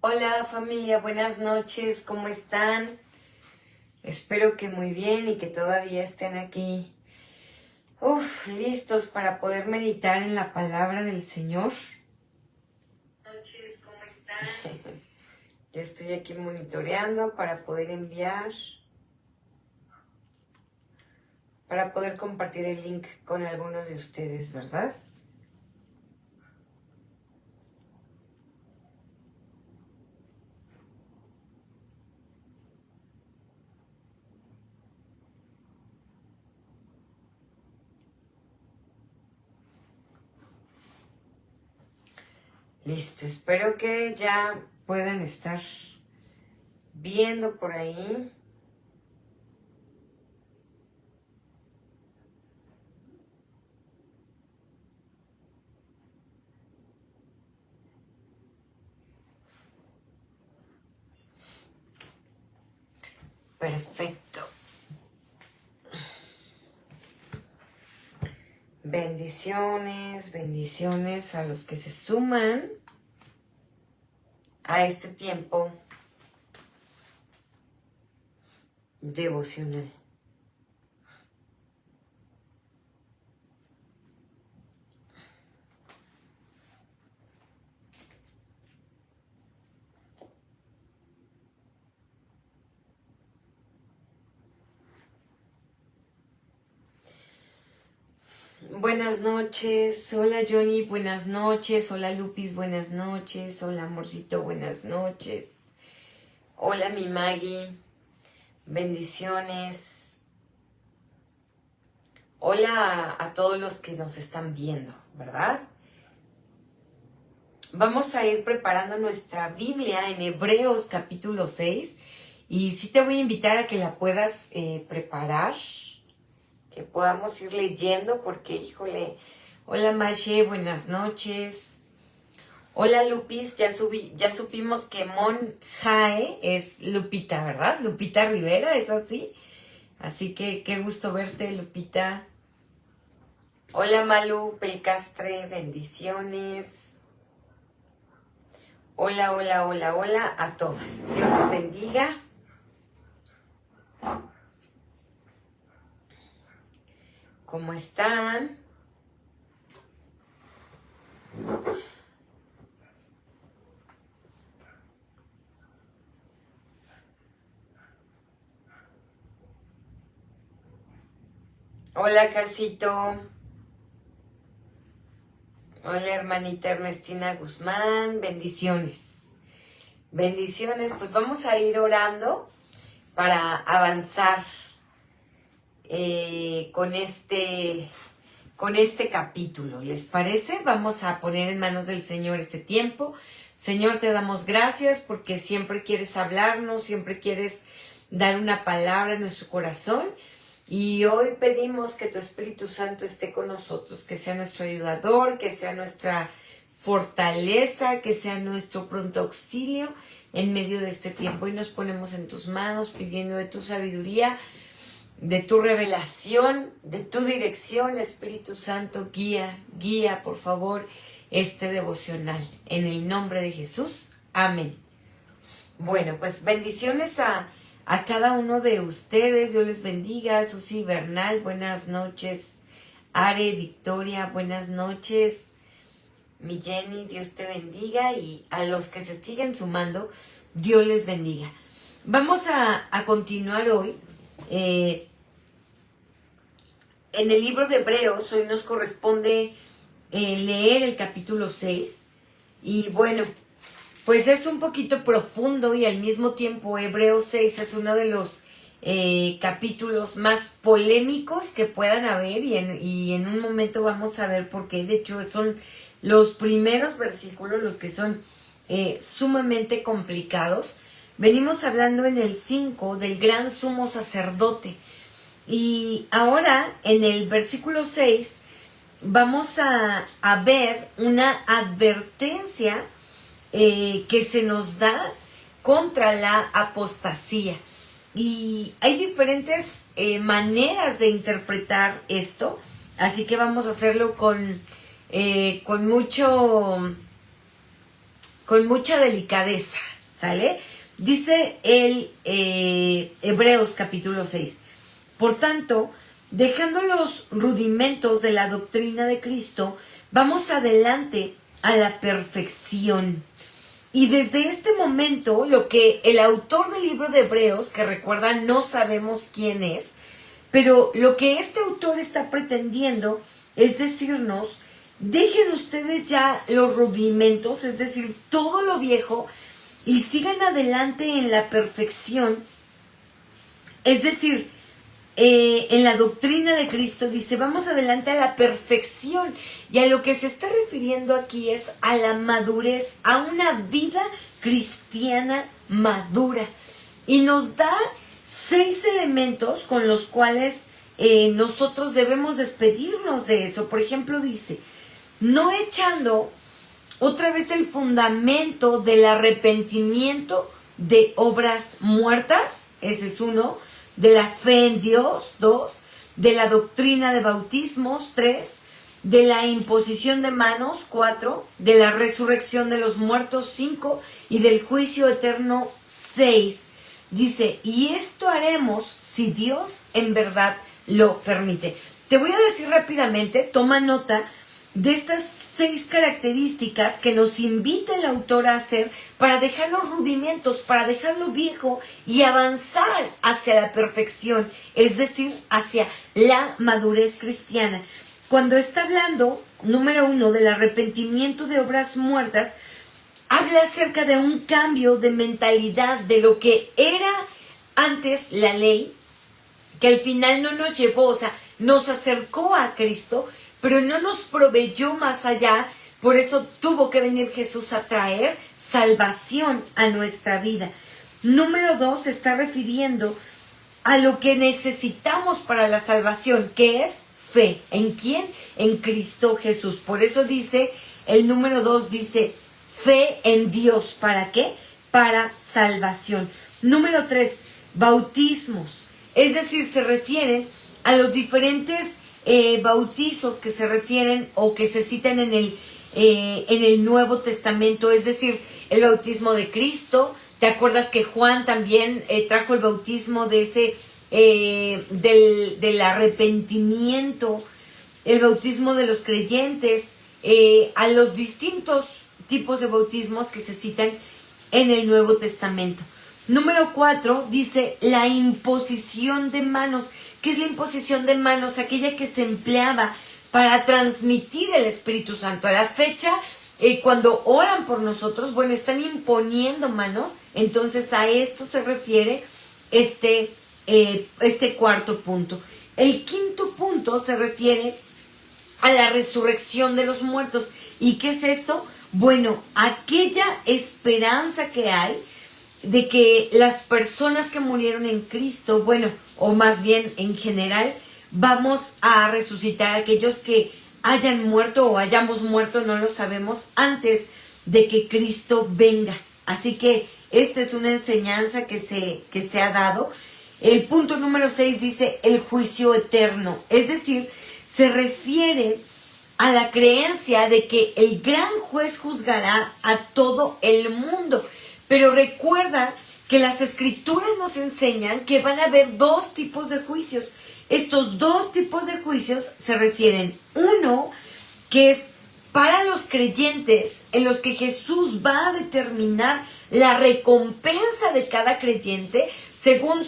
Hola familia, buenas noches, ¿cómo están? Espero que muy bien y que todavía estén aquí, listos para poder meditar en la palabra del Señor. Buenas noches, ¿cómo están? Yo estoy aquí monitoreando para poder enviar, para poder compartir el link con algunos de ustedes, ¿verdad? Listo, espero que ya puedan estar viendo por ahí. Perfecto. Bendiciones, bendiciones a los que se suman a este tiempo devocional. Buenas noches, hola Johnny, buenas noches, hola Lupis, buenas noches, hola Amorcito, buenas noches, hola mi Maggie, bendiciones, hola a todos los que nos están viendo, ¿verdad? Vamos a ir preparando nuestra Biblia en Hebreos capítulo 6 y sí te voy a invitar a que la puedas preparar, que podamos ir leyendo porque, híjole, hola Mashe, buenas noches. Hola Lupis, ya supimos que Mon Jae es Lupita, ¿verdad? Lupita Rivera, ¿es así? Así que qué gusto verte, Lupita. Hola Malu Pelcastre, bendiciones. Hola, hola, hola, hola a todas. Dios los bendiga. ¿Cómo están? Hola, Casito. Hola, hermanita Ernestina Guzmán. Bendiciones. Bendiciones. Pues vamos a ir orando para avanzar con este capítulo. ¿Les parece? Vamos a poner en manos del Señor este tiempo. Señor, te damos gracias porque siempre quieres hablarnos, siempre quieres dar una palabra en nuestro corazón. Y hoy pedimos que tu Espíritu Santo esté con nosotros, que sea nuestro ayudador, que sea nuestra fortaleza, que sea nuestro pronto auxilio en medio de este tiempo. Y nos ponemos en tus manos pidiendo de tu sabiduría, de tu revelación, de tu dirección, Espíritu Santo, guía, por favor, este devocional. En el nombre de Jesús, amén. Bueno, pues bendiciones a cada uno de ustedes. Dios les bendiga. Susi Bernal, buenas noches. Are, Victoria, buenas noches. Mi Jenny, Dios te bendiga. Y a los que se siguen sumando, Dios les bendiga. Vamos a continuar hoy. En el libro de Hebreos, hoy nos corresponde leer el capítulo 6. Y bueno, pues es un poquito profundo y al mismo tiempo Hebreos 6 es uno de los capítulos más polémicos que puedan haber y en un momento vamos a ver por qué. De hecho, son los primeros versículos los que son sumamente complicados. Venimos hablando en el 5 del gran sumo sacerdote. Y ahora, en el versículo 6, vamos a ver una advertencia que se nos da contra la apostasía. Y hay diferentes maneras de interpretar esto, así que vamos a hacerlo con mucha delicadeza. ¿sale? Dice el Hebreos capítulo 6. Por tanto, dejando los rudimentos de la doctrina de Cristo, vamos adelante a la perfección. Y desde este momento, lo que el autor del libro de Hebreos, que recuerda no sabemos quién es, pero lo que este autor está pretendiendo es decirnos, dejen ustedes ya los rudimentos, es decir, todo lo viejo, y sigan adelante en la perfección, es decir, en la doctrina de Cristo. Dice, vamos adelante a la perfección, y a lo que se está refiriendo aquí es a la madurez, a una vida cristiana madura, y nos da 6 elementos con los cuales nosotros debemos despedirnos de eso. Por ejemplo, dice, no echando otra vez el fundamento del arrepentimiento de obras muertas, ese es 1, de la fe en Dios, 2, de la doctrina de bautismos, 3, de la imposición de manos, 4, de la resurrección de los muertos, 5, y del juicio eterno, 6. Dice, y esto haremos si Dios en verdad lo permite. Te voy a decir rápidamente, toma nota de estas 6 características que nos invita el autor a hacer para dejar los rudimentos, para dejar lo viejo y avanzar hacia la perfección, es decir, hacia la madurez cristiana. Cuando está hablando, número 1, del arrepentimiento de obras muertas, habla acerca de un cambio de mentalidad de lo que era antes la ley, que al final no nos llevó, o sea, nos acercó a Cristo, pero no nos proveyó más allá. Por eso tuvo que venir Jesús a traer salvación a nuestra vida. Número 2, se está refiriendo a lo que necesitamos para la salvación, que es fe. ¿En quién? En Cristo Jesús. Por eso dice, el número 2 dice, fe en Dios. ¿Para qué? Para salvación. Número 3, bautismos. Es decir, se refieren a los diferentes bautizos que se refieren o que se citan en el Nuevo Testamento. Es decir, el bautismo de Cristo. ¿Te acuerdas que Juan también trajo el bautismo de ese del arrepentimiento, el bautismo de los creyentes, a los distintos tipos de bautismos que se citan en el Nuevo Testamento? Número 4 dice la imposición de manos. ¿Qué es la imposición de manos? Aquella que se empleaba para transmitir el Espíritu Santo. A la fecha, cuando oran por nosotros, bueno, están imponiendo manos. Entonces a esto se refiere este cuarto punto. El quinto punto se refiere a la resurrección de los muertos. ¿Y qué es esto? Bueno, aquella esperanza que hay de que las personas que murieron en Cristo, bueno, o más bien en general, vamos a resucitar. Aquellos que hayan muerto o hayamos muerto, no lo sabemos, antes de que Cristo venga. Así que esta es una enseñanza que se ha dado. El punto número 6 dice el juicio eterno. Es decir, se refiere a la creencia de que el gran juez juzgará a todo el mundo. Pero recuerda que las escrituras nos enseñan que van a haber 2 tipos de juicios. Estos 2 tipos de juicios se refieren, uno, que es para los creyentes, en los que Jesús va a determinar la recompensa de cada creyente según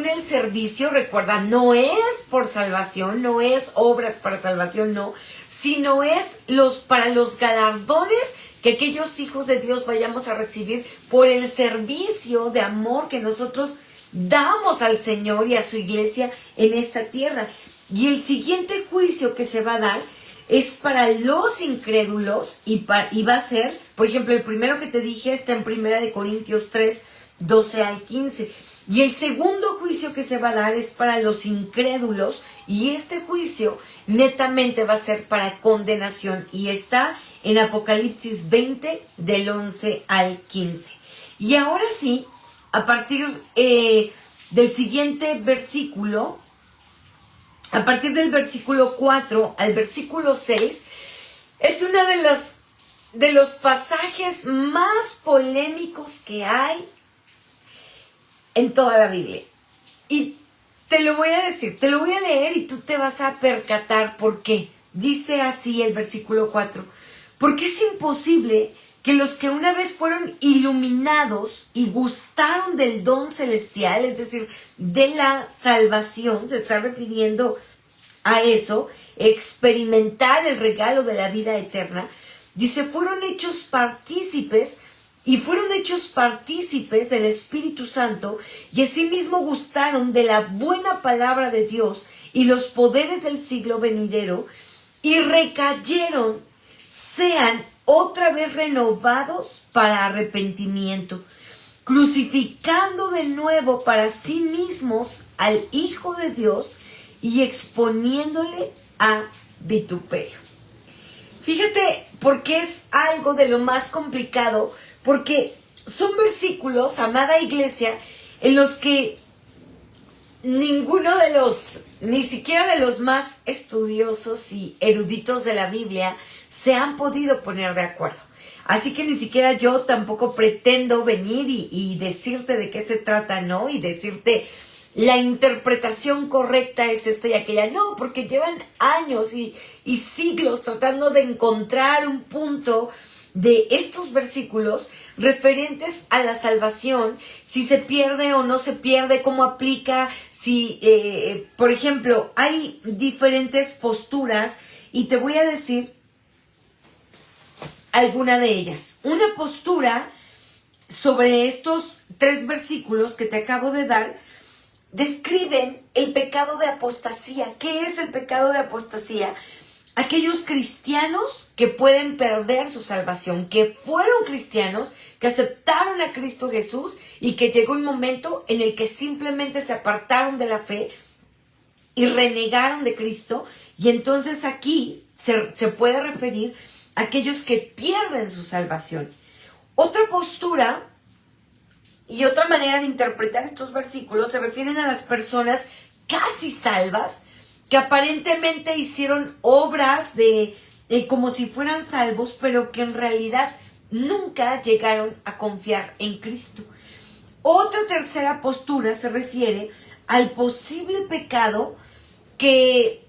el servicio. Recuerda, no es por salvación, no es obras para salvación, no, sino es para los galardones que aquellos hijos de Dios vayamos a recibir por el servicio de amor que nosotros damos al Señor y a su iglesia en esta tierra. Y el siguiente juicio que se va a dar es para los incrédulos y va a ser, por ejemplo, el primero que te dije está en 1 Corintios 3, 12 al 15. Y el segundo juicio que se va a dar es para los incrédulos, y este juicio netamente va a ser para condenación, y está en Apocalipsis 20 del 11 al 15. Y ahora sí, a partir del siguiente versículo, a partir del versículo 4 al versículo 6, es una de las de los pasajes más polémicos que hay en toda la Biblia. Y te lo voy a decir, te lo voy a leer y tú te vas a percatar por qué. Dice así el versículo 4. Porque es imposible que los que una vez fueron iluminados y gustaron del don celestial, es decir, de la salvación, se está refiriendo a eso, experimentar el regalo de la vida eterna, dice, fueron hechos partícipes del Espíritu Santo y asimismo gustaron de la buena palabra de Dios y los poderes del siglo venidero y recayeron, sean otra vez renovados para arrepentimiento, crucificando de nuevo para sí mismos al Hijo de Dios y exponiéndole a vituperio. Fíjate, porque es algo de lo más complicado, porque son versículos, amada iglesia, en los que ninguno de los, ni siquiera de los más estudiosos y eruditos de la Biblia, se han podido poner de acuerdo. Así que ni siquiera yo tampoco pretendo venir y decirte de qué se trata, ¿no? Y decirte la interpretación correcta es esta y aquella. No, porque llevan años y siglos tratando de encontrar un punto de estos versículos referentes a la salvación, si se pierde o no se pierde, cómo aplica, si, por ejemplo, hay diferentes posturas y te voy a decir alguna de ellas. Una postura sobre estos 3 versículos que te acabo de dar describen el pecado de apostasía. ¿Qué es el pecado de apostasía? Aquellos cristianos que pueden perder su salvación, que fueron cristianos, que aceptaron a Cristo Jesús y que llegó un momento en el que simplemente se apartaron de la fe y renegaron de Cristo. Y entonces aquí se puede referir a aquellos que pierden su salvación. Otra postura y otra manera de interpretar estos versículos se refieren a las personas casi salvas, que aparentemente hicieron obras de como si fueran salvos, pero que en realidad nunca llegaron a confiar en Cristo. Otra tercera postura se refiere al posible pecado que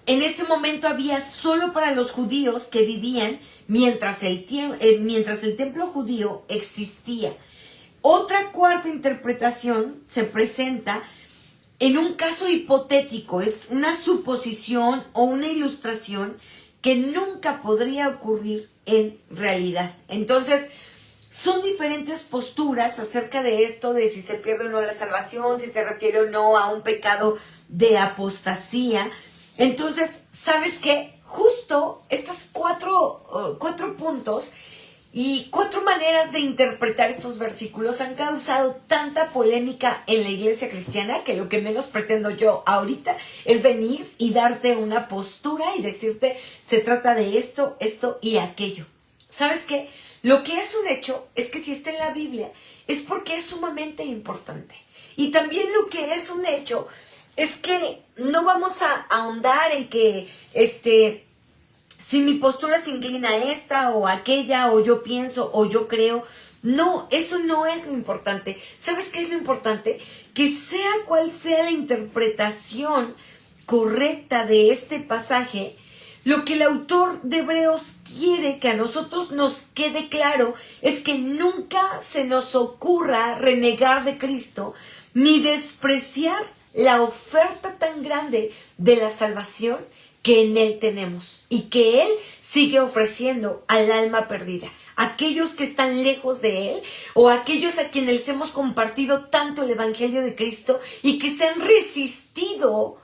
en ese momento había solo para los judíos que vivían mientras el templo judío existía. Otra cuarta interpretación se presenta en un caso hipotético, es una suposición o una ilustración que nunca podría ocurrir en realidad. Entonces, son diferentes posturas acerca de esto, de si se pierde o no la salvación, si se refiere o no a un pecado de apostasía. Entonces, ¿sabes qué? Justo estos cuatro puntos y 4 maneras de interpretar estos versículos han causado tanta polémica en la iglesia cristiana que lo que menos pretendo yo ahorita es venir y darte una postura y decirte se trata de esto, esto y aquello. ¿Sabes qué? Lo que es un hecho es que si está en la Biblia es porque es sumamente importante. Y también lo que es un hecho es que no vamos a ahondar en que si mi postura se inclina a esta o a aquella, o yo pienso, o yo creo. No, eso no es lo importante. ¿Sabes qué es lo importante? Que sea cual sea la interpretación correcta de este pasaje, lo que el autor de Hebreos quiere que a nosotros nos quede claro es que nunca se nos ocurra renegar de Cristo, ni despreciar la oferta tan grande de la salvación que en Él tenemos y que Él sigue ofreciendo al alma perdida. Aquellos que están lejos de Él o aquellos a quienes les hemos compartido tanto el Evangelio de Cristo y que se han resistido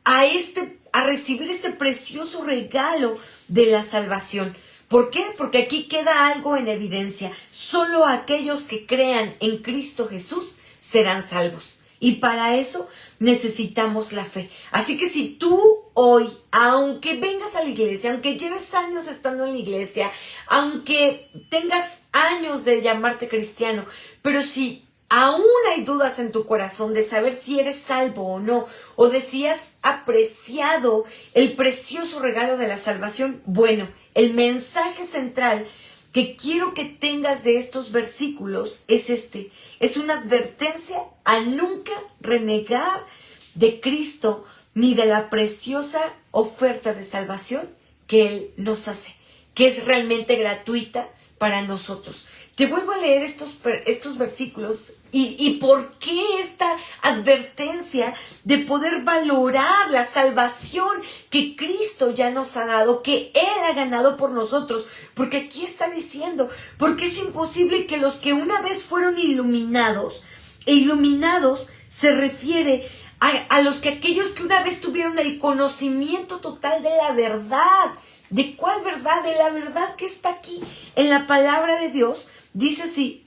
a recibir este precioso regalo de la salvación. ¿Por qué? Porque aquí queda algo en evidencia. Solo aquellos que crean en Cristo Jesús serán salvos. Y para eso necesitamos la fe. Así que si tú hoy, aunque vengas a la iglesia, aunque lleves años estando en la iglesia, aunque tengas años de llamarte cristiano, pero si aún hay dudas en tu corazón de saber si eres salvo o no, o de si has apreciado el precioso regalo de la salvación, bueno, el mensaje central que quiero que tengas de estos versículos es este. Es una advertencia a nunca renegar de Cristo ni de la preciosa oferta de salvación que Él nos hace, que es realmente gratuita para nosotros. Te vuelvo a leer estos versículos y por qué esta advertencia de poder valorar la salvación que Cristo ya nos ha dado, que Él ha ganado por nosotros. Porque aquí está diciendo, porque es imposible que los que una vez fueron iluminados, e iluminados se refiere a aquellos que una vez tuvieron el conocimiento total de la verdad. ¿De cuál verdad? De la verdad que está aquí en la palabra de Dios. Dice así,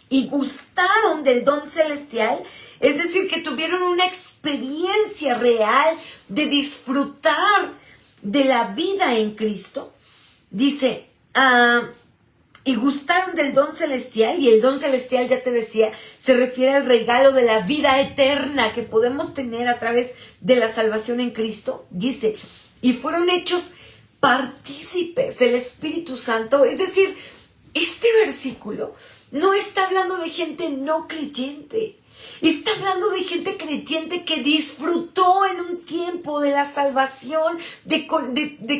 y gustaron del don celestial, es decir, que tuvieron una experiencia real de disfrutar de la vida en Cristo. Dice, y gustaron del don celestial, y el don celestial, ya te decía, se refiere al regalo de la vida eterna que podemos tener a través de la salvación en Cristo. Dice, y fueron hechos partícipes del Espíritu Santo. Es decir, este versículo no está hablando de gente no creyente. Está hablando de gente creyente que disfrutó en un tiempo de la salvación, de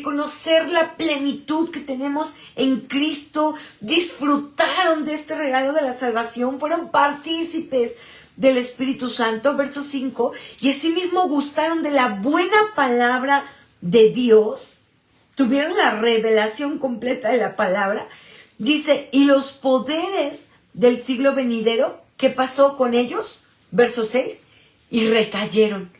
conocer la plenitud que tenemos en Cristo. Disfrutaron de este regalo de la salvación, fueron partícipes del Espíritu Santo. Verso 5, y asimismo gustaron de la buena palabra de Dios. Tuvieron la revelación completa de la palabra. Dice, y los poderes del siglo venidero, ¿qué pasó con ellos? Verso 6, y recayeron.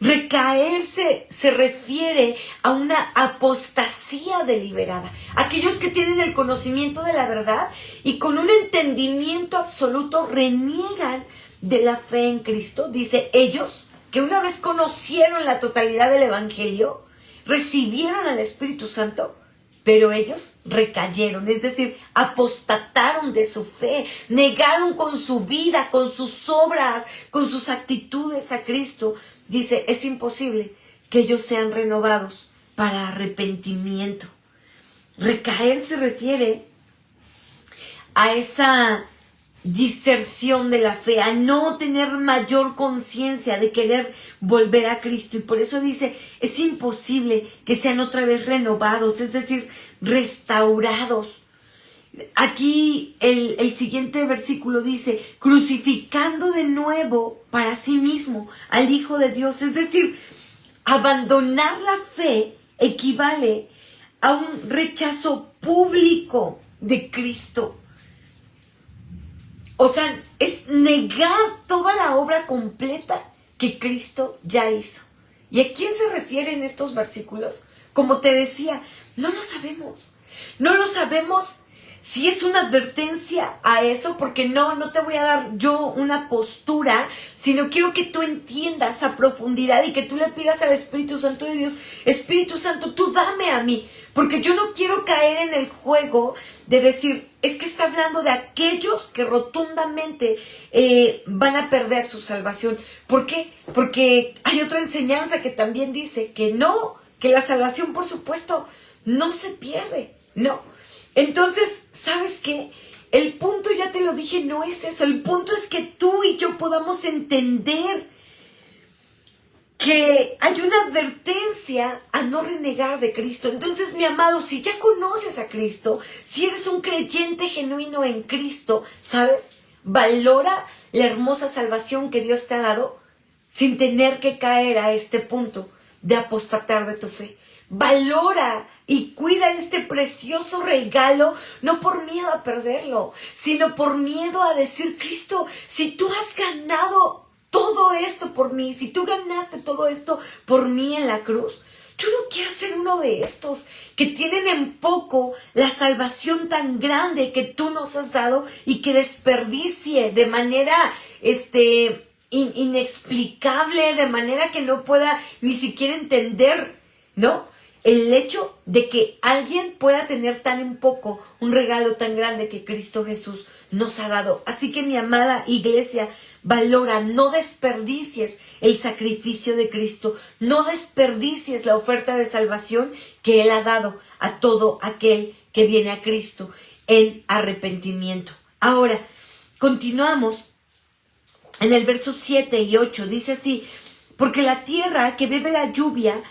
Recaerse se refiere a una apostasía deliberada. Aquellos que tienen el conocimiento de la verdad y con un entendimiento absoluto reniegan de la fe en Cristo. Dice, ellos que una vez conocieron la totalidad del Evangelio, recibieron al Espíritu Santo, pero ellos recayeron, es decir, apostataron de su fe, negaron con su vida, con sus obras, con sus actitudes a Cristo. Dice, es imposible que ellos sean renovados para arrepentimiento. Recaer se refiere a esa diserción de la fe, a no tener mayor conciencia de querer volver a Cristo. Y por eso dice, es imposible que sean otra vez renovados, es decir, restaurados. Aquí el siguiente versículo dice, crucificando de nuevo para sí mismo al Hijo de Dios. Es decir, abandonar la fe equivale a un rechazo público de Cristo. O sea, es negar toda la obra completa que Cristo ya hizo. ¿Y a quién se refieren estos versículos? Como te decía, no lo sabemos. No lo sabemos si es una advertencia a eso, porque no te voy a dar yo una postura, sino quiero que tú entiendas a profundidad y que tú le pidas al Espíritu Santo de Dios, Espíritu Santo, tú dame a mí, porque yo no quiero caer en el juego de decir, es que está hablando de aquellos que rotundamente van a perder su salvación. ¿Por qué? Porque hay otra enseñanza que también dice que no, que la salvación, por supuesto, no se pierde, no. Entonces, ¿sabes qué? El punto, ya te lo dije, no es eso. El punto es que tú y yo podamos entender que hay una advertencia a no renegar de Cristo. Entonces, mi amado, si ya conoces a Cristo, si eres un creyente genuino en Cristo, ¿sabes? Valora la hermosa salvación que Dios te ha dado sin tener que caer a este punto de apostatar de tu fe. Valora y cuida este precioso regalo, no por miedo a perderlo, sino por miedo a decir, Cristo, si tú has ganado todo esto por mí, si tú ganaste todo esto por mí en la cruz, yo no quiero ser uno de estos que tienen en poco la salvación tan grande que tú nos has dado y que desperdicie de manera inexplicable, de manera que no pueda ni siquiera entender, ¿no? el hecho de que alguien pueda tener tan en poco un regalo tan grande que Cristo Jesús nos ha dado. Así que mi amada iglesia, valora, no desperdicies el sacrificio de Cristo, no desperdicies la oferta de salvación que Él ha dado a todo aquel que viene a Cristo en arrepentimiento. Ahora, continuamos en el verso 7 y 8, dice así: porque la tierra que bebe la lluvia,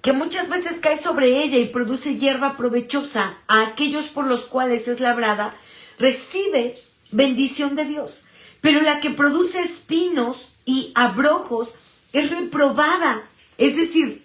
que muchas veces cae sobre ella y produce hierba provechosa a aquellos por los cuales es labrada, recibe bendición de Dios. Pero la que produce espinos y abrojos es reprobada, es decir,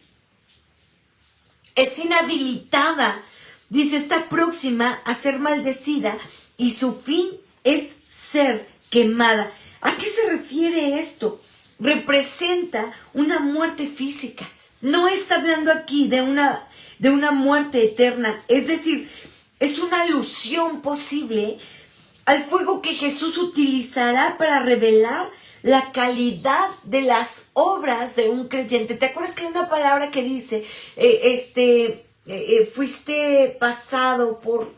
es inhabilitada. Dice, está próxima a ser maldecida y su fin es ser quemada. ¿A qué se refiere esto? Representa una muerte física. No está hablando aquí de una muerte eterna. Es decir, es una alusión posible al fuego que Jesús utilizará para revelar la calidad de las obras de un creyente. ¿Te acuerdas que hay una palabra que dice, fuiste pasado por,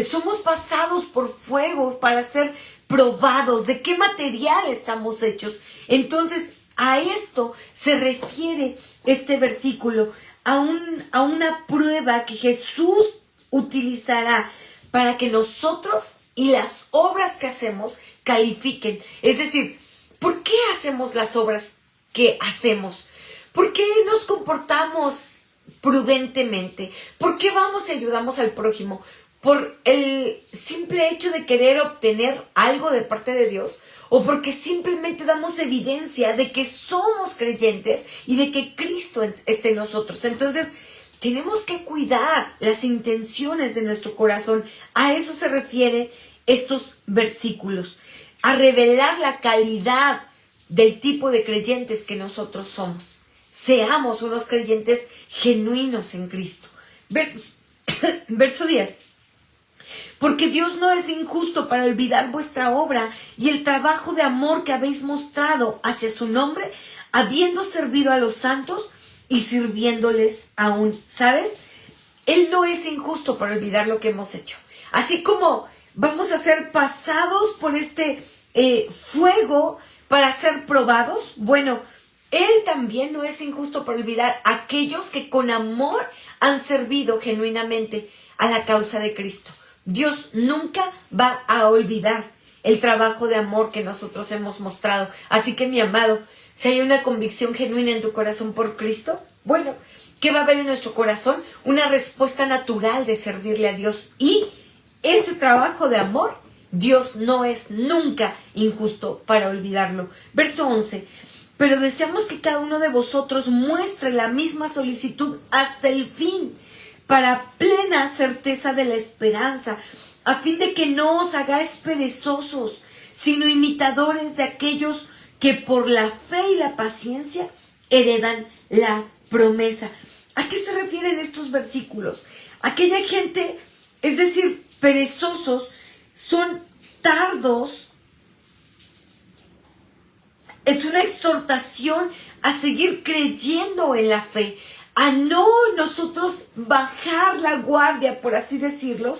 somos pasados por fuego para ser probados? ¿De qué material estamos hechos? Entonces, a esto se refiere este versículo, a una prueba que Jesús utilizará para que nosotros y las obras que hacemos califiquen. Es decir, ¿por qué hacemos las obras que hacemos? ¿Por qué nos comportamos prudentemente? ¿Por qué vamos y ayudamos al prójimo? ¿Por el simple hecho de querer obtener algo de parte de Dios? ¿O porque simplemente damos evidencia de que somos creyentes y de que Cristo esté en nosotros? Entonces, tenemos que cuidar las intenciones de nuestro corazón. A eso se refieren estos versículos, a revelar la calidad del tipo de creyentes que nosotros somos. Seamos unos creyentes genuinos en Cristo. Verso 10. Porque Dios no es injusto para olvidar vuestra obra y el trabajo de amor que habéis mostrado hacia su nombre, habiendo servido a los santos y sirviéndoles aún. ¿Sabes? Él no es injusto para olvidar lo que hemos hecho. Así como vamos a ser pasados por este fuego para ser probados, bueno, Él también no es injusto para olvidar a aquellos que con amor han servido genuinamente a la causa de Cristo. Dios nunca va a olvidar el trabajo de amor que nosotros hemos mostrado. Así que, mi amado, si hay una convicción genuina en tu corazón por Cristo, bueno, ¿qué va a haber en nuestro corazón? Una respuesta natural de servirle a Dios. Y ese trabajo de amor, Dios no es nunca injusto para olvidarlo. Verso 11. Pero deseamos que cada uno de vosotros muestre la misma solicitud hasta el fin, para plena certeza de la esperanza, a fin de que no os hagáis perezosos, sino imitadores de aquellos que por la fe y la paciencia heredan la promesa. ¿A qué se refieren estos versículos? Aquella gente, es decir, perezosos, son tardos. Es una exhortación a seguir creyendo en la fe, a no nosotros bajar la guardia, por así decirlo,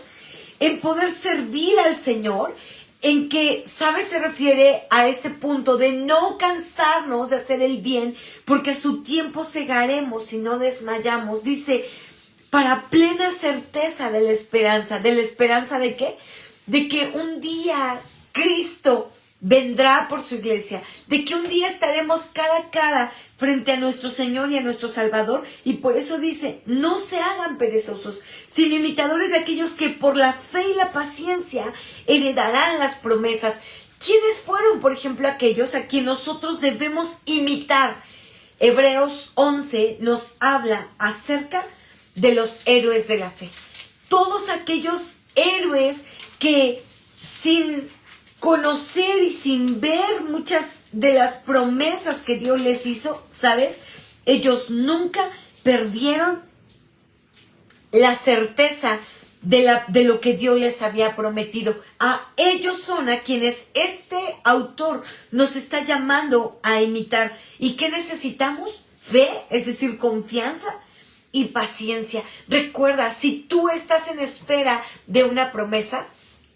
en poder servir al Señor, en que, ¿sabes? Se refiere a este punto de no cansarnos de hacer el bien, porque a su tiempo segaremos si no desmayamos. Dice, para plena certeza de la esperanza. ¿De la esperanza de qué? De que un día Cristo vendrá por su iglesia, de que un día estaremos cara a cara frente a nuestro Señor y a nuestro Salvador, y por eso dice, no se hagan perezosos, sino imitadores de aquellos que por la fe y la paciencia heredarán las promesas. ¿Quiénes fueron, por ejemplo, aquellos a quienes nosotros debemos imitar? Hebreos 11 nos habla acerca de los héroes de la fe. Todos aquellos héroes que sin conocer y sin ver muchas de las promesas que Dios les hizo, ¿sabes? Ellos nunca perdieron la certeza de lo que Dios les había prometido. A ellos son a quienes este autor nos está llamando a imitar. ¿Y qué necesitamos? fe, es decir, confianza, y paciencia. Recuerda, si tú estás en espera de una promesa,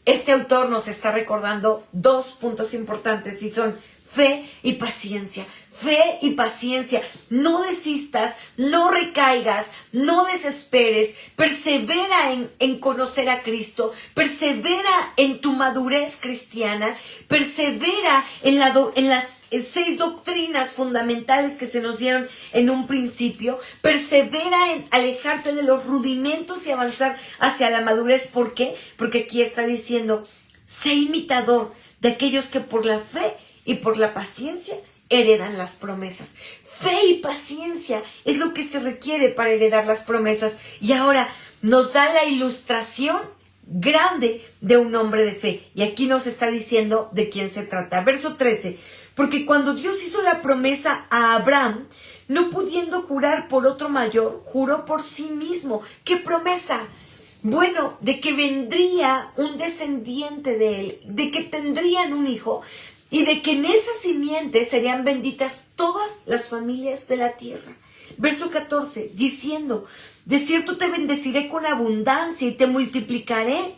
este autor nos está recordando 2 puntos importantes y son fe y paciencia. Fe y paciencia. No desistas, no recaigas, no desesperes. Persevera en conocer a Cristo. Persevera en tu madurez cristiana. Persevera en las 6 doctrinas fundamentales que se nos dieron en un principio. Persevera en alejarte de los rudimentos y avanzar hacia la madurez. ¿Por qué? Porque aquí está diciendo, sé imitador de aquellos que por la fe y por la paciencia heredan las promesas. Fe y paciencia es lo que se requiere para heredar las promesas. Y ahora nos da la ilustración grande de un hombre de fe. Y aquí nos está diciendo de quién se trata. Verso 13. Porque cuando Dios hizo la promesa a Abraham, no pudiendo jurar por otro mayor, juró por sí mismo. ¿Qué promesa? Bueno, de que vendría un descendiente de él, de que tendrían un hijo, y de que en esa simiente serían benditas todas las familias de la tierra. Verso 14, diciendo, de cierto te bendeciré con abundancia y te multiplicaré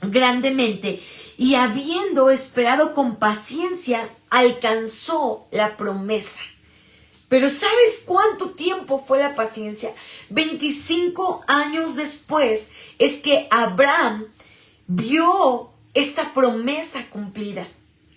grandemente. Y habiendo esperado con paciencia, alcanzó la promesa. Pero ¿sabes cuánto tiempo fue la paciencia? 25 años después es que Abraham vio esta promesa cumplida.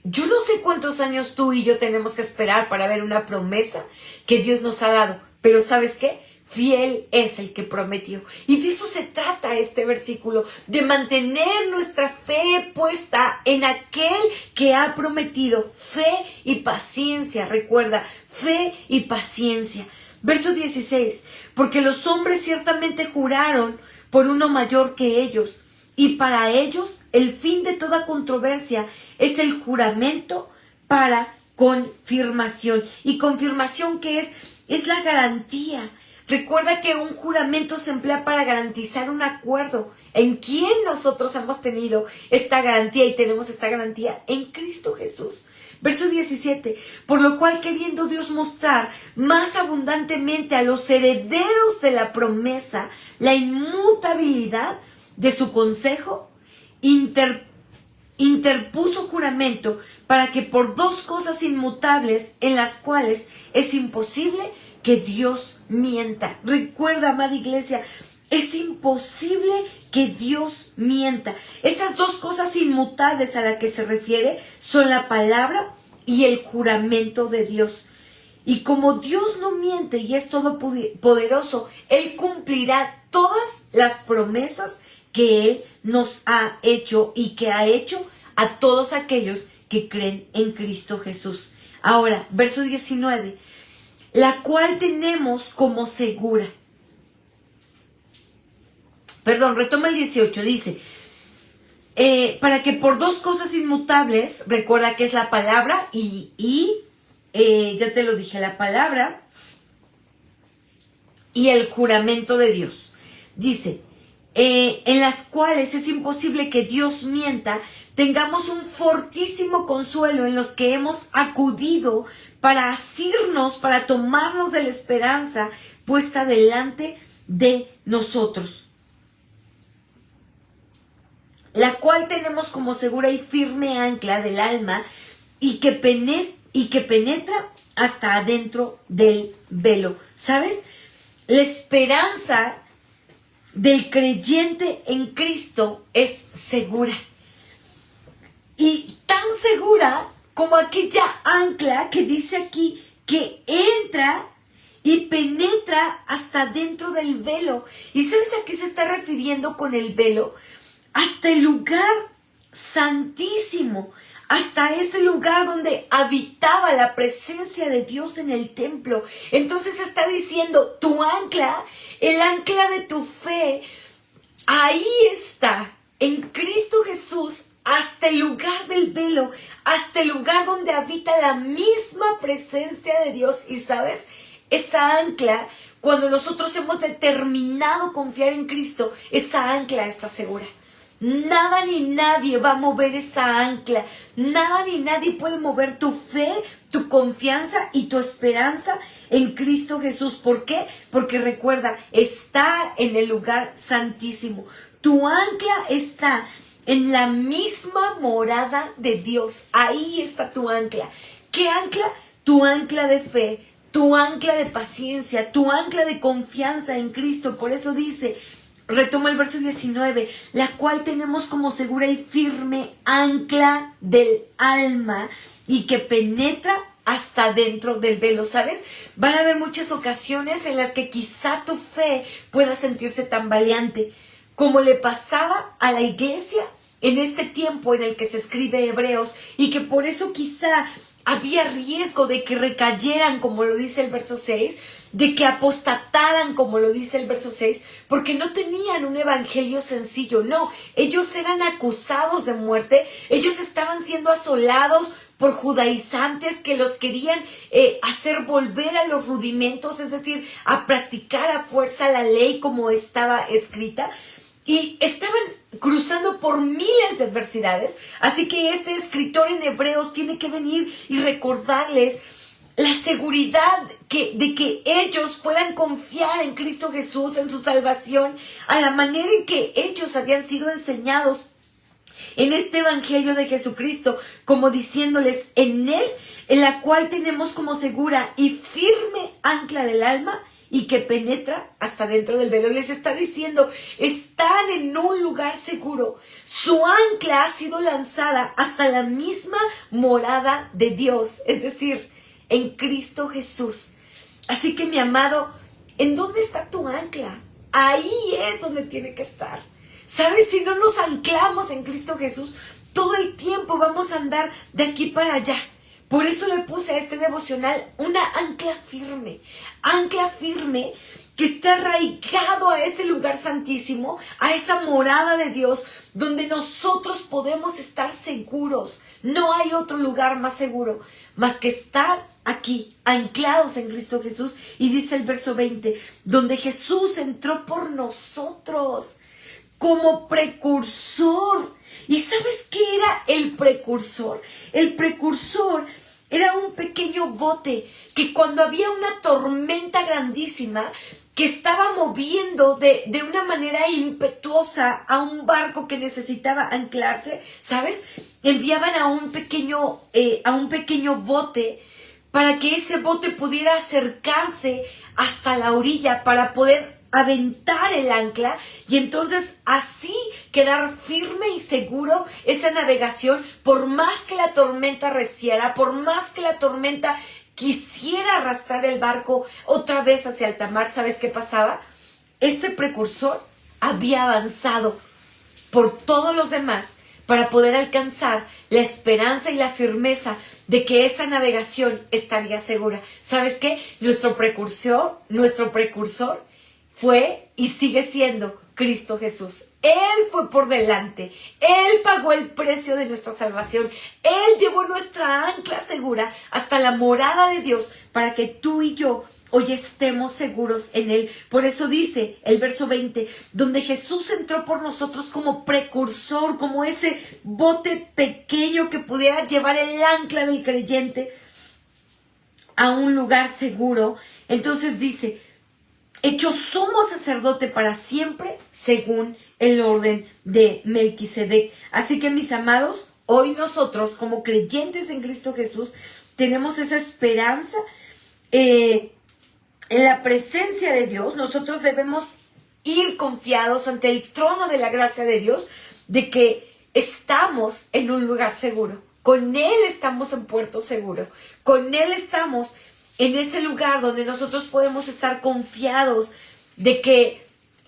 Yo no sé cuántos años tú y yo tenemos que esperar para ver una promesa que Dios nos ha dado, pero ¿sabes qué? Fiel es el que prometió. Y de eso se trata este versículo, de mantener nuestra fe puesta en aquel que ha prometido. Fe y paciencia, recuerda, fe y paciencia. Verso 16, porque los hombres ciertamente juraron por uno mayor que ellos, y para ellos el fin de toda controversia es el juramento para confirmación. ¿Y confirmación qué es? Es la garantía. Recuerda que un juramento se emplea para garantizar un acuerdo. ¿En quién nosotros hemos tenido esta garantía? Y tenemos esta garantía en Cristo Jesús. Verso 17. Por lo cual, queriendo Dios mostrar más abundantemente a los herederos de la promesa la inmutabilidad de su consejo, interpuso juramento para que por 2 cosas inmutables en las cuales es imposible que Dios mienta. Recuerda, amada iglesia, es imposible que Dios mienta. Esas 2 cosas inmutables a las que se refiere son la palabra y el juramento de Dios. Y como Dios no miente y es todopoderoso, Él cumplirá todas las promesas que Él nos ha hecho y que ha hecho a todos aquellos que creen en Cristo Jesús. Ahora, verso 19, la cual tenemos como segura. Perdón, retoma el 18, dice, para que por 2 cosas inmutables, recuerda que es la palabra ya te lo dije, la palabra y el juramento de Dios. Dice, en las cuales es imposible que Dios mienta, tengamos un fortísimo consuelo en los que hemos acudido para asirnos, para tomarnos de la esperanza puesta delante de nosotros, la cual tenemos como segura y firme ancla del alma y que penetra hasta adentro del velo. ¿Sabes? La esperanza del creyente en Cristo es segura. Y tan segura como aquella ancla que dice aquí que entra y penetra hasta dentro del velo. ¿Y sabes a qué se está refiriendo con el velo? Hasta el lugar santísimo, hasta ese lugar donde habitaba la presencia de Dios en el templo. Entonces está diciendo, tu ancla, el ancla de tu fe, ahí está, en Cristo Jesús, hasta el lugar del velo, hasta el lugar donde habita la misma presencia de Dios. Y sabes, esa ancla, cuando nosotros hemos determinado confiar en Cristo, esa ancla está segura. Nada ni nadie va a mover esa ancla. Nada ni nadie puede mover tu fe, tu confianza y tu esperanza en Cristo Jesús. ¿Por qué? Porque recuerda, está en el lugar santísimo. Tu ancla está en la misma morada de Dios. Ahí está tu ancla. ¿Qué ancla? Tu ancla de fe, tu ancla de paciencia, tu ancla de confianza en Cristo. Por eso dice, retoma el verso 19, la cual tenemos como segura y firme ancla del alma y que penetra hasta dentro del velo, ¿sabes? Van a haber muchas ocasiones en las que quizá tu fe pueda sentirse tambaleante, como le pasaba a la iglesia en este tiempo en el que se escribe Hebreos, y que por eso quizá había riesgo de que recayeran, como lo dice el verso 6, de que apostataran, como lo dice el verso 6, porque no tenían un evangelio sencillo. No, ellos eran acusados de muerte, ellos estaban siendo asolados por judaizantes que los querían hacer volver a los rudimentos, es decir, a practicar a fuerza la ley como estaba escrita, y estaban cruzando por miles de adversidades. Así que este escritor en Hebreos tiene que venir y recordarles la seguridad de que ellos puedan confiar en Cristo Jesús, en su salvación, a la manera en que ellos habían sido enseñados en este evangelio de Jesucristo, como diciéndoles, en él, en la cual tenemos como segura y firme ancla del alma y que penetra hasta dentro del velo. Les está diciendo, están en un lugar seguro. Su ancla ha sido lanzada hasta la misma morada de Dios, es decir, en Cristo Jesús. Así que, mi amado, ¿en dónde está tu ancla? Ahí es donde tiene que estar. ¿Sabes? Si no nos anclamos en Cristo Jesús, todo el tiempo vamos a andar de aquí para allá. Por eso le puse a este devocional una ancla firme que está arraigado a ese lugar santísimo, a esa morada de Dios, donde nosotros podemos estar seguros. No hay otro lugar más seguro más que estar aquí, anclados en Cristo Jesús. Y dice el verso 20, donde Jesús entró por nosotros como precursor. ¿Y sabes qué era el precursor? El precursor era un pequeño bote que cuando había una tormenta grandísima que estaba moviendo de una manera impetuosa a un barco que necesitaba anclarse, ¿sabes? Enviaban a un pequeño bote para que ese bote pudiera acercarse hasta la orilla para poder aventar el ancla y entonces así quedar firme y seguro esa navegación, por más que la tormenta reciera, por más que la tormenta quisiera arrastrar el barco otra vez hacia alta mar. ¿Sabes qué pasaba? Este precursor había avanzado por todos los demás para poder alcanzar la esperanza y la firmeza de que esa navegación estaría segura. ¿Sabes qué? Nuestro precursor fue y sigue siendo Cristo Jesús. Él fue por delante. Él pagó el precio de nuestra salvación. Él llevó nuestra ancla segura hasta la morada de Dios para que tú y yo hoy estemos seguros en Él. Por eso dice el verso 20, donde Jesús entró por nosotros como precursor, como ese bote pequeño que pudiera llevar el ancla del creyente a un lugar seguro. Entonces dice, hecho sumo sacerdote para siempre, según el orden de Melquisedec. Así que, mis amados, hoy nosotros, como creyentes en Cristo Jesús, tenemos esa esperanza en la presencia de Dios. Nosotros debemos ir confiados ante el trono de la gracia de Dios, de que estamos en un lugar seguro. Con Él estamos en puerto seguro. Con Él estamos en ese lugar donde nosotros podemos estar confiados de que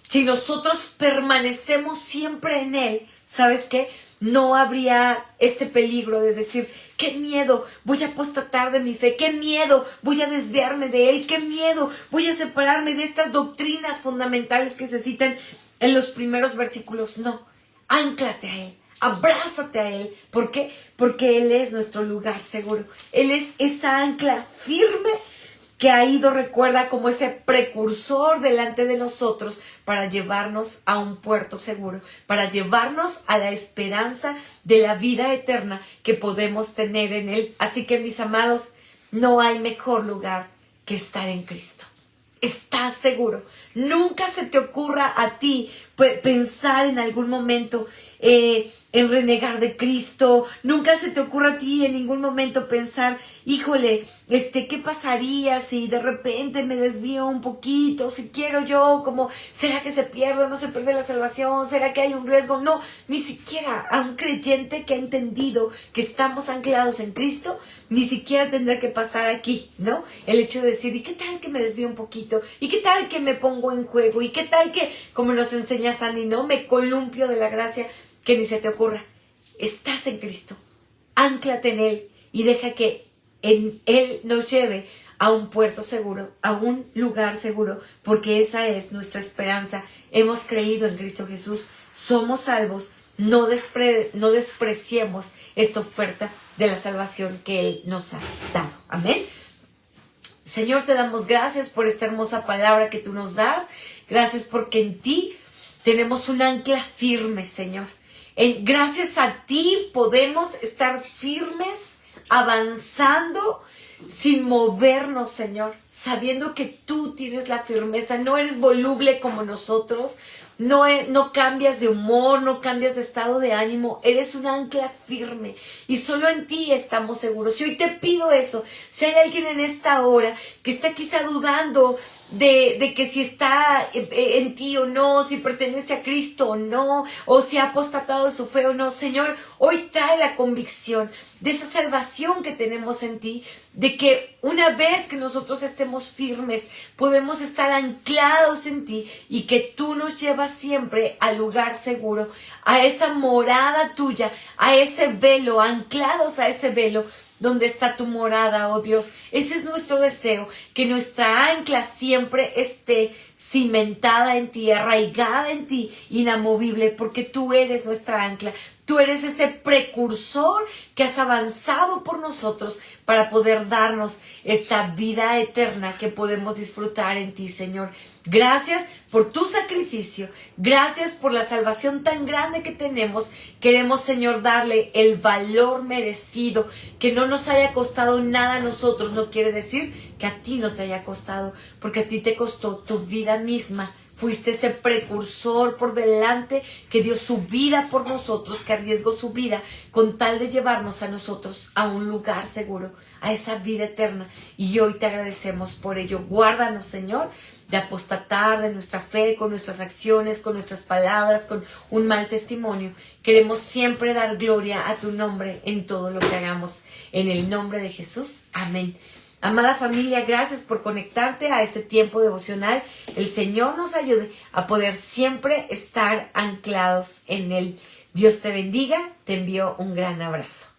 si nosotros permanecemos siempre en Él, ¿sabes qué? No habría este peligro de decir, qué miedo, voy a apostatar de mi fe, qué miedo, voy a desviarme de Él, qué miedo, voy a separarme de estas doctrinas fundamentales que se citan en los primeros versículos. No, ánclate a Él. Abrázate a Él. ¿Por qué? Porque Él es nuestro lugar seguro. Él es esa ancla firme que ha ido, recuerda, como ese precursor delante de nosotros para llevarnos a un puerto seguro, para llevarnos a la esperanza de la vida eterna que podemos tener en Él. Así que, mis amados, no hay mejor lugar que estar en Cristo. ¿Estás seguro? Nunca se te ocurra a ti pensar en algún momento en renegar de Cristo. Nunca se te ocurra a ti en ningún momento pensar, híjole, ¿qué pasaría si de repente me desvío un poquito? Si quiero yo, como, ¿será que se pierde o no se pierde la salvación? ¿Será que hay un riesgo? No, ni siquiera a un creyente que ha entendido que estamos anclados en Cristo, ni siquiera tendrá que pasar aquí, ¿no? El hecho de decir, ¿y qué tal que me desvío un poquito? ¿Y qué tal que me pongo en juego? ¿Y qué tal que, como nos enseña Sandy, ¿no? Me columpio de la gracia? Que ni se te ocurra. Estás en Cristo. Ánclate en Él y deja que en Él nos lleve a un puerto seguro, a un lugar seguro, porque esa es nuestra esperanza. Hemos creído en Cristo Jesús. Somos salvos. No despreciemos esta oferta de la salvación que Él nos ha dado. Amén. Señor, te damos gracias por esta hermosa palabra que tú nos das. Gracias porque en ti tenemos un ancla firme, Señor. Gracias a ti podemos estar firmes, avanzando, sin movernos, Señor, sabiendo que tú tienes la firmeza. No eres voluble como nosotros, no cambias de humor, no cambias de estado de ánimo. Eres un ancla firme y solo en ti estamos seguros. Y hoy te pido eso. Si hay alguien en esta hora que está quizá dudando de que si está en ti o no, si pertenece a Cristo o no, o si ha apostatado de su fe o no, Señor, hoy trae la convicción de esa salvación que tenemos en ti, de que una vez que nosotros estemos firmes, podemos estar anclados en ti y que tú nos llevas siempre al lugar seguro, a esa morada tuya, a ese velo, anclados a ese velo donde está tu morada, oh Dios. Ese es nuestro deseo, que nuestra ancla siempre esté cimentada en ti, arraigada en ti, inamovible, porque tú eres nuestra ancla. Tú eres ese precursor que has avanzado por nosotros para poder darnos esta vida eterna que podemos disfrutar en ti, Señor. Gracias por tu sacrificio. Gracias por la salvación tan grande que tenemos. Queremos, Señor, darle el valor merecido. Que no nos haya costado nada a nosotros no quiere decir que a ti no te haya costado, porque a ti te costó tu vida misma. Fuiste ese precursor por delante que dio su vida por nosotros, que arriesgó su vida con tal de llevarnos a nosotros a un lugar seguro, a esa vida eterna. Y hoy te agradecemos por ello. Guárdanos, Señor, de apostatar de nuestra fe, con nuestras acciones, con nuestras palabras, con un mal testimonio. Queremos siempre dar gloria a tu nombre en todo lo que hagamos. En el nombre de Jesús. Amén. Amada familia, gracias por conectarte a este tiempo devocional. El Señor nos ayude a poder siempre estar anclados en Él. Dios te bendiga. Te envío un gran abrazo.